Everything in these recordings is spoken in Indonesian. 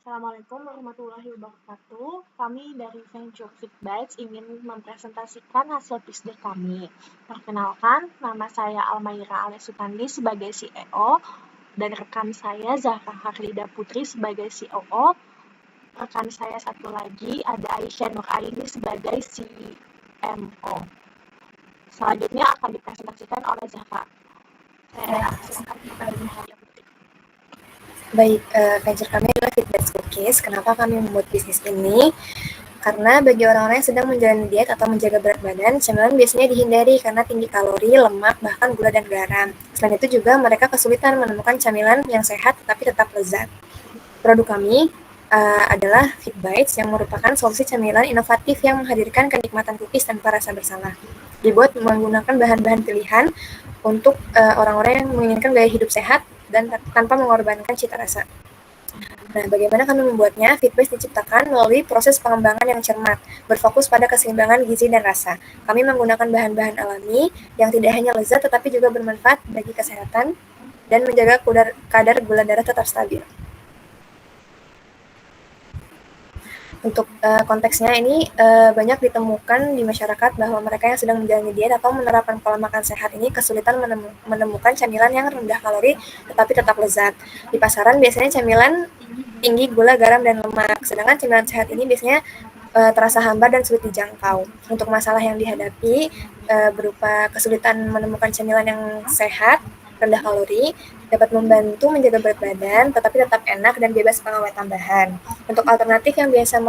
Assalamualaikum warahmatullahi wabarakatuh. Kami dari Venture Feedback ingin mempresentasikan hasil PISDE kami. Perkenalkan, nama saya Almaira Alesutandi sebagai CEO dan rekan saya Zahra Harlida Putri sebagai COO. Rekan saya satu lagi ada Aisyah Nur Aini sebagai CMO. Selanjutnya akan dipresentasikan oleh Zahra. Saya silakan kepada Zahra Putri. Baik, venture kami adalah Feedback Cookies. Kenapa kami membuat bisnis ini? Karena bagi orang-orang yang sedang menjalani diet atau menjaga berat badan, cemilan biasanya dihindari karena tinggi kalori, lemak, bahkan gula dan garam. Selain itu juga mereka kesulitan menemukan camilan yang sehat tetapi tetap lezat. Produk kami adalah Fit Bites yang merupakan solusi camilan inovatif yang menghadirkan kenikmatan cookies tanpa rasa bersalah. Dibuat menggunakan bahan-bahan pilihan untuk orang-orang yang menginginkan gaya hidup sehat dan tanpa mengorbankan cita rasa. Nah, bagaimana kami membuatnya? Feedback diciptakan melalui proses pengembangan yang cermat, berfokus pada keseimbangan gizi dan rasa. Kami menggunakan bahan-bahan alami yang tidak hanya lezat tetapi juga bermanfaat bagi kesehatan dan menjaga kadar gula darah tetap stabil. Untuk konteksnya ini banyak ditemukan di masyarakat bahwa mereka yang sedang menjalani diet atau menerapkan pola makan sehat ini kesulitan menemukan camilan yang rendah kalori tetapi tetap lezat. Di pasaran biasanya camilan tinggi gula, garam, dan lemak, sedangkan camilan sehat ini biasanya terasa hambar dan sulit dijangkau. Untuk masalah yang dihadapi berupa kesulitan menemukan camilan yang sehat, rendah kalori, dapat membantu menjaga berat badan, tetapi tetap enak dan bebas pengawet tambahan. Untuk alternatif yang biasa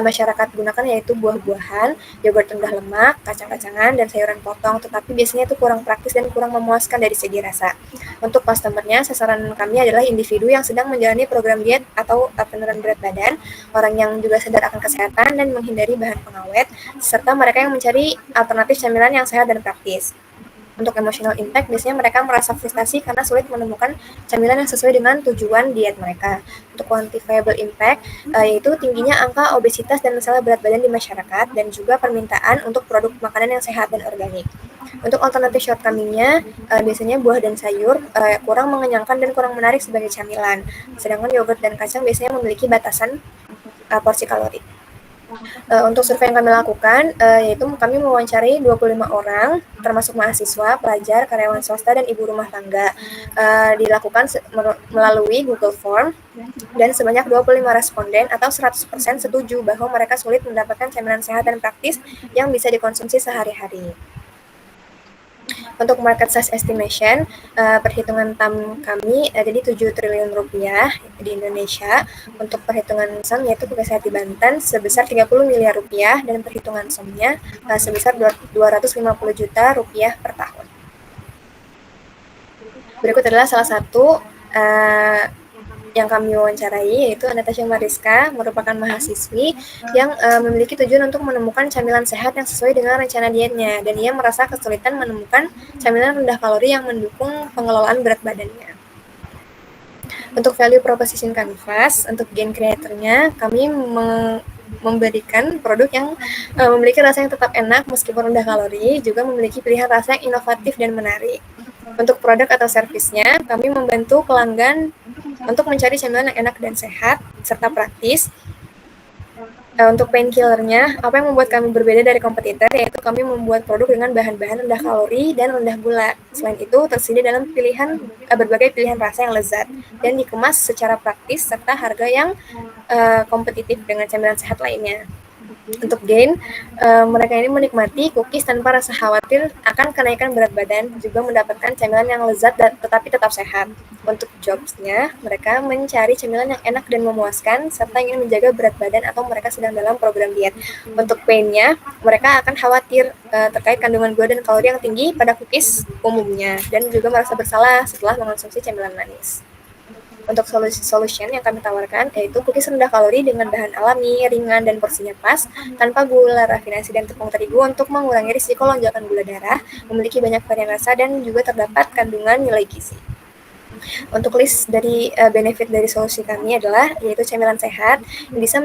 masyarakat gunakan yaitu buah-buahan, yogurt rendah lemak, kacang-kacangan, dan sayuran potong, tetapi biasanya itu kurang praktis dan kurang memuaskan dari segi rasa. Untuk customer-nya, sasaran kami adalah individu yang sedang menjalani program diet atau penurunan berat badan, orang yang juga sadar akan kesehatan dan menghindari bahan pengawet, serta mereka yang mencari alternatif camilan yang sehat dan praktis. Untuk emotional impact, biasanya mereka merasa frustasi karena sulit menemukan camilan yang sesuai dengan tujuan diet mereka. Untuk quantifiable impact, yaitu tingginya angka obesitas dan masalah berat badan di masyarakat, dan juga permintaan untuk produk makanan yang sehat dan organik. Untuk alternatif shortcoming-nya, biasanya buah dan sayur kurang mengenyangkan dan kurang menarik sebagai camilan. Sedangkan yogurt dan kacang biasanya memiliki batasan porsi kalori. Untuk survei yang kami lakukan, yaitu kami mewawancari 25 orang, termasuk mahasiswa, pelajar, karyawan swasta, dan ibu rumah tangga. Dilakukan melalui Google Form, dan sebanyak 25 responden atau 100% setuju bahwa mereka sulit mendapatkan camilan sehat dan praktis yang bisa dikonsumsi sehari-hari. Untuk market size estimation, perhitungan TAM kami jadi 7 triliun rupiah di Indonesia. Untuk perhitungan SAM yaitu Sehat di Banten sebesar 30 miliar rupiah dan perhitungan SOM-nya sebesar 250 juta rupiah per tahun. Berikut adalah salah satu yang kami wawancarai, yaitu Natasha Mariska, merupakan mahasiswi yang memiliki tujuan untuk menemukan camilan sehat yang sesuai dengan rencana dietnya, dan ia merasa kesulitan menemukan camilan rendah kalori yang mendukung pengelolaan berat badannya. Untuk value proposition Canvas, untuk gain creator-nya, kami memberikan produk yang memiliki rasa yang tetap enak meskipun rendah kalori, juga memiliki pilihan rasa yang inovatif dan menarik. Untuk produk atau servisnya, kami membantu pelanggan untuk mencari camilan yang enak dan sehat, serta praktis. Untuk painkillernya, apa yang membuat kami berbeda dari kompetitor, yaitu kami membuat produk dengan bahan-bahan rendah kalori dan rendah gula. Selain itu, tersedia dalam berbagai pilihan rasa yang lezat, dan dikemas secara praktis, serta harga yang kompetitif dengan camilan sehat lainnya. Untuk gain, mereka ini menikmati cookies tanpa rasa khawatir akan kenaikan berat badan, juga mendapatkan camilan yang lezat tetapi tetap sehat. Untuk jobs-nya, mereka mencari camilan yang enak dan memuaskan, serta ingin menjaga berat badan atau mereka sedang dalam program diet. Untuk pain-nya, mereka akan khawatir terkait kandungan gula dan kalori yang tinggi pada cookies umumnya, dan juga merasa bersalah setelah mengonsumsi camilan manis. Untuk solution yang kami tawarkan yaitu cookies rendah kalori dengan bahan alami, ringan, dan porsinya pas, tanpa gula rafinasi dan tepung terigu untuk mengurangi risiko lonjakan gula darah, memiliki banyak varian rasa, dan juga terdapat kandungan nilai gizi. Untuk list dari benefit dari solusi kami adalah yaitu camilan sehat yang bisa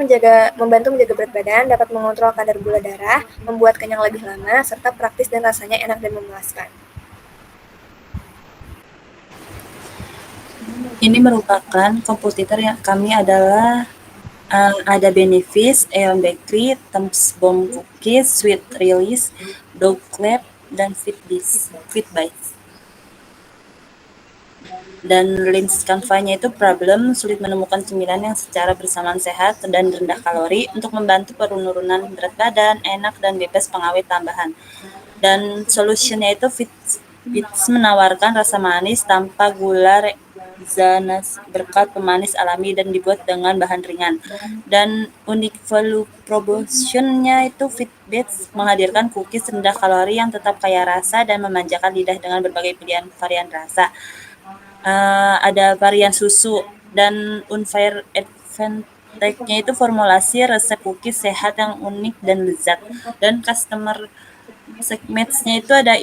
membantu menjaga berat badan, dapat mengontrol kadar gula darah, membuat kenyang lebih lama, serta praktis dan rasanya enak dan memuaskan. Ini merupakan kompetitor yang kami adalah ada Benefis, Aeon Bakery, Thames Bomb Cookies, Sweet Release, Dog Club, dan Fitbites. Dan lins Canva-nya itu problem sulit menemukan cemilan yang secara bersamaan sehat dan rendah kalori untuk membantu penurunan berat badan, enak dan bebas pengawet tambahan. Dan solusinya itu Fits menawarkan rasa manis tanpa gula rexana berkat pemanis alami dan dibuat dengan bahan ringan. Dan unik value proposition-nya itu Fitbits menghadirkan cookies rendah kalori yang tetap kaya rasa dan memanjakan lidah dengan berbagai pilihan varian rasa. Ada varian susu dan unfair advantage-nya itu formulasi resep cookies sehat yang unik dan lezat. Dan customer segments-nya itu ada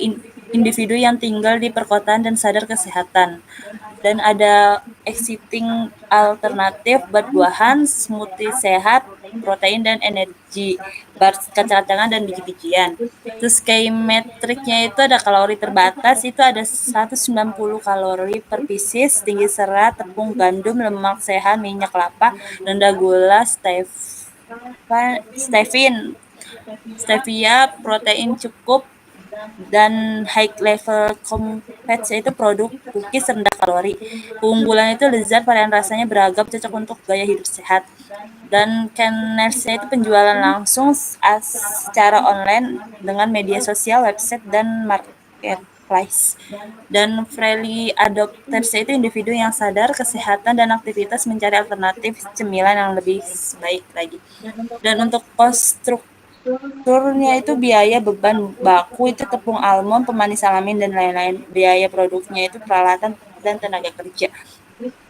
individu yang tinggal di perkotaan dan sadar kesehatan. Dan ada exciting alternatif buah-buahan, smoothie sehat, protein dan energi, bar kacang-kacangan dan biji-bijian. Terus kayak metriknya itu ada kalori terbatas, itu ada 190 kalori per pieces, tinggi serat, tepung gandum, lemak sehat, minyak kelapa, rendah gula, stevia, protein cukup, dan high level complex itu produk cookies rendah kalori. Keunggulan itu lezat, varian rasanya beragam, cocok untuk gaya hidup sehat. Dan Cannersnya itu penjualan langsung secara online dengan media sosial, website, dan marketplace. Dan Freely Adopters itu individu yang sadar kesehatan dan aktivitas mencari alternatif cemilan yang lebih baik lagi. Dan untuk strukturnya itu biaya beban baku itu tepung almond, pemanis alami, dan lain-lain. Biaya produknya itu peralatan dan tenaga kerja.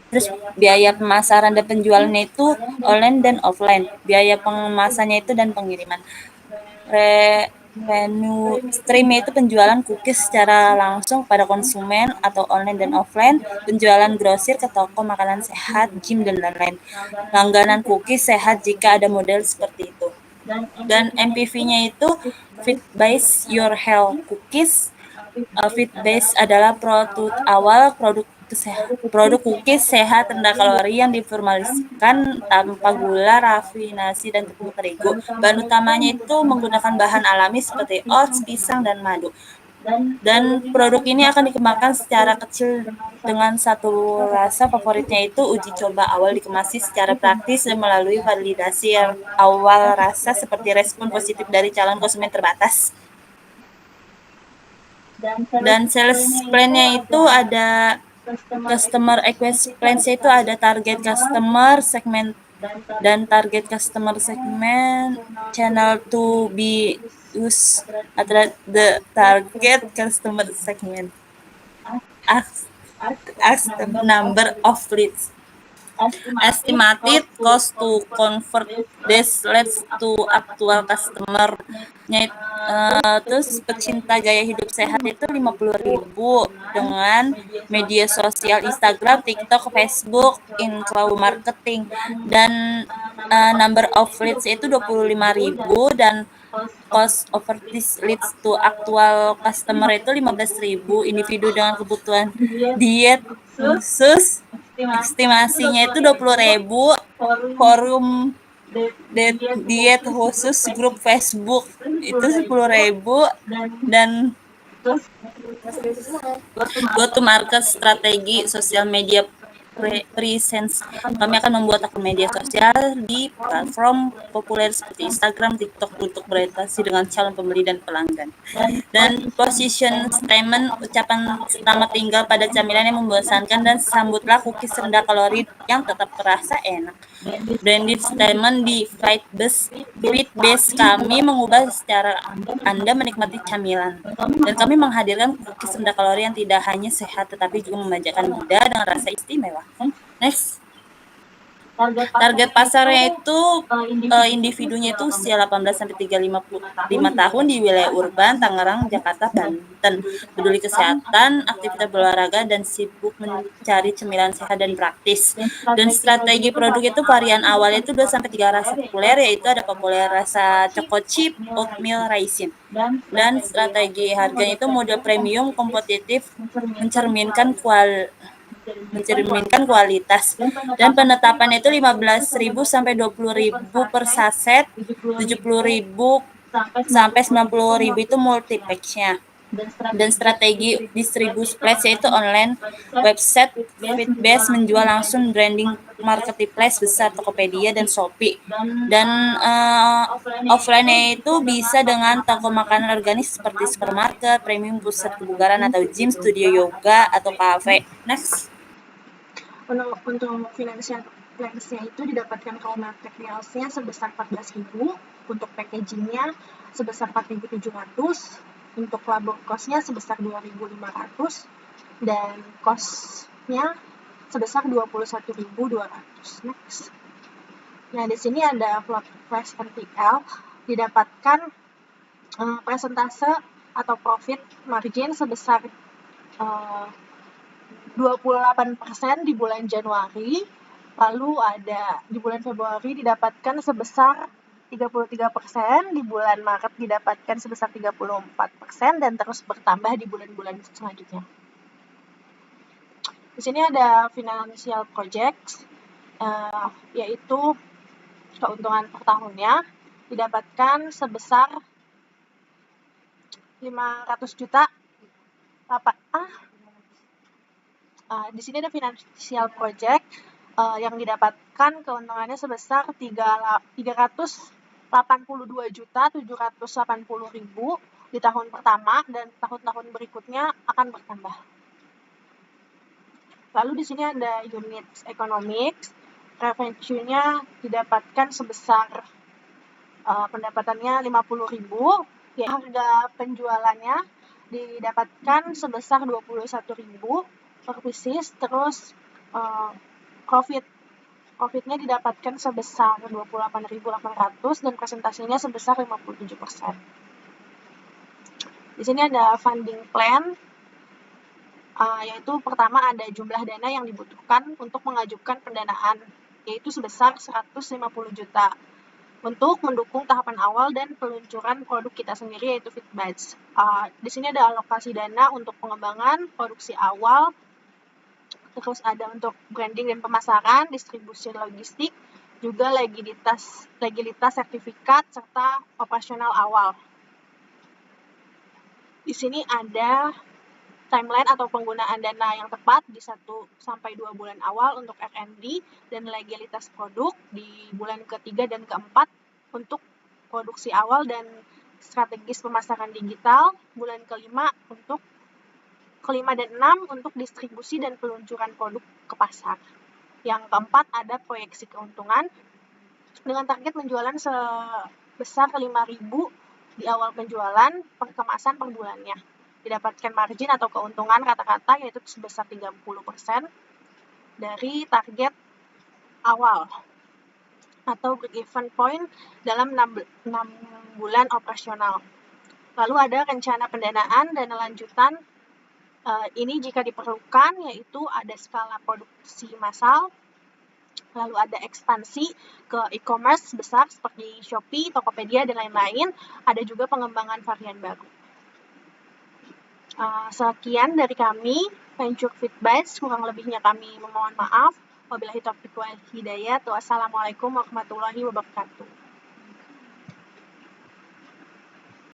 Terus biaya pemasaran dan penjualannya itu online dan offline. Biaya pengemasannya itu dan pengiriman. Revenue stream itu penjualan cookies secara langsung pada konsumen atau online dan offline, penjualan grosir ke toko makanan sehat, gym, dan lain-lain. Langganan cookies sehat jika ada model seperti itu. Dan MPV-nya itu Fit Base Your Health Cookies. Fit Base adalah produk awal produk cookies sehat rendah kalori yang diformulasikan tanpa gula, rafinasi, dan tepung terigu. Bahan utamanya itu menggunakan bahan alami seperti oats, pisang, dan madu. Dan produk ini akan dikembangkan secara kecil dengan satu rasa favoritnya itu uji coba awal dikemasi secara praktis dan melalui validasi awal rasa seperti respon positif dari calon konsumen terbatas. Dan sales plan-nya itu ada customer acquisition plan-nya itu ada target customer segment dan target customer segment channel to be used adalah the target customer segment as the number of leads. Estimated cost to convert this leads to actual customer-nya terus pecinta gaya hidup sehat itu 50.000 dengan media sosial Instagram, TikTok, Facebook, info marketing, dan number of leads itu 25.000 dan cost over this leads to actual customer itu 15.000. Individu dengan kebutuhan diet khusus estimasinya itu 20.000. Forum diet khusus grup Facebook itu 10.000 dan go to market strategi sosial media presence. Kami akan membuat akun media sosial di platform populer seperti Instagram, TikTok untuk berinteraksi dengan calon pembeli dan pelanggan. Dan position statement, ucapan selamat tinggal pada camilan yang membosankan dan sambutlah cookies rendah kalori yang tetap terasa enak. Branded statement di Fitbase, kami mengubah secara Anda menikmati camilan. Dan kami menghadirkan cookies rendah kalori yang tidak hanya sehat tetapi juga memanjakan lidah dengan rasa istimewa. Next. Target pasarnya itu individunya itu usia 18 sampai 35 tahun di wilayah urban, Tangerang, Jakarta, Banten. Peduli kesehatan, aktivitas berolahraga, dan sibuk mencari cemilan sehat dan praktis. Dan strategi produk itu varian awal itu 2 sampai 3 rasa populer, yaitu ada populer rasa choco chip, oatmeal raisin. Dan strategi harganya itu model premium kompetitif mencerminkan mencerminkan kualitas. Dan penetapan itu 15.000 sampai 20.000 per saset, 70.000 sampai 90.000 itu multipacknya. Dan strategi distribusi place yaitu online, website, feedbase, menjual langsung, branding marketplace besar, Tokopedia dan Shopee. Dan offline-nya itu bisa dengan toko makanan organik seperti supermarket, premium, pusat kebugaran atau gym, studio yoga atau cafe. Next. Untuk finansialnya itu didapatkan kalau materialsnya sebesar 14.000, untuk packagingnya sebesar 4.700, untuk labor cost-nya sebesar 2.500, dan cost-nya sebesar 21.200. Next. Nah, di sini ada flash NPL, didapatkan persentase atau profit margin sebesar 28% di bulan Januari, lalu ada di bulan Februari didapatkan sebesar 33%, di bulan Maret didapatkan sebesar 34%, dan terus bertambah di bulan-bulan selanjutnya. Di sini ada financial projects, yaitu keuntungan per tahunnya didapatkan sebesar 500 juta. Di sini ada financial project yang didapatkan keuntungannya sebesar 382.780.000 di tahun pertama, dan tahun-tahun berikutnya akan bertambah. Lalu di sini ada unit economics, revenue-nya didapatkan sebesar pendapatannya 50.000, ya, harga penjualannya didapatkan sebesar 21.000 per pieces, terus profitnya didapatkan sebesar 28.800 dan presentasinya sebesar 57%. Di sini ada funding plan, yaitu pertama ada jumlah dana yang dibutuhkan untuk mengajukan pendanaan, yaitu sebesar 150 juta untuk mendukung tahapan awal dan peluncuran produk kita sendiri, yaitu FitBatch. Di sini ada alokasi dana untuk pengembangan produksi awal, terus ada untuk branding dan pemasaran, distribusi logistik, juga legalitas sertifikat, serta operasional awal. Di sini ada timeline atau penggunaan dana yang tepat di 1-2 bulan awal untuk R&D dan legalitas produk, di bulan ketiga dan keempat untuk produksi awal dan strategis pemasaran digital, bulan kelima dan 6 untuk distribusi dan peluncuran produk ke pasar. Yang keempat ada proyeksi keuntungan dengan target penjualan sebesar 5.000 di awal penjualan per kemasan per bulannya. Didapatkan margin atau keuntungan rata-rata yaitu sebesar 30% dari target awal atau break-even point dalam 6 bulan operasional. Lalu ada rencana pendanaan dana lanjutan, ini jika diperlukan, yaitu ada skala produksi massal, lalu ada ekspansi ke e-commerce besar seperti Shopee, Tokopedia, dan lain-lain. Ada juga pengembangan varian baru. Sekian dari kami, Venture FitBatch, kurang lebihnya kami memohon maaf. Wabillahi taufiq wal hidayah. Wassalamualaikum warahmatullahi wabarakatuh.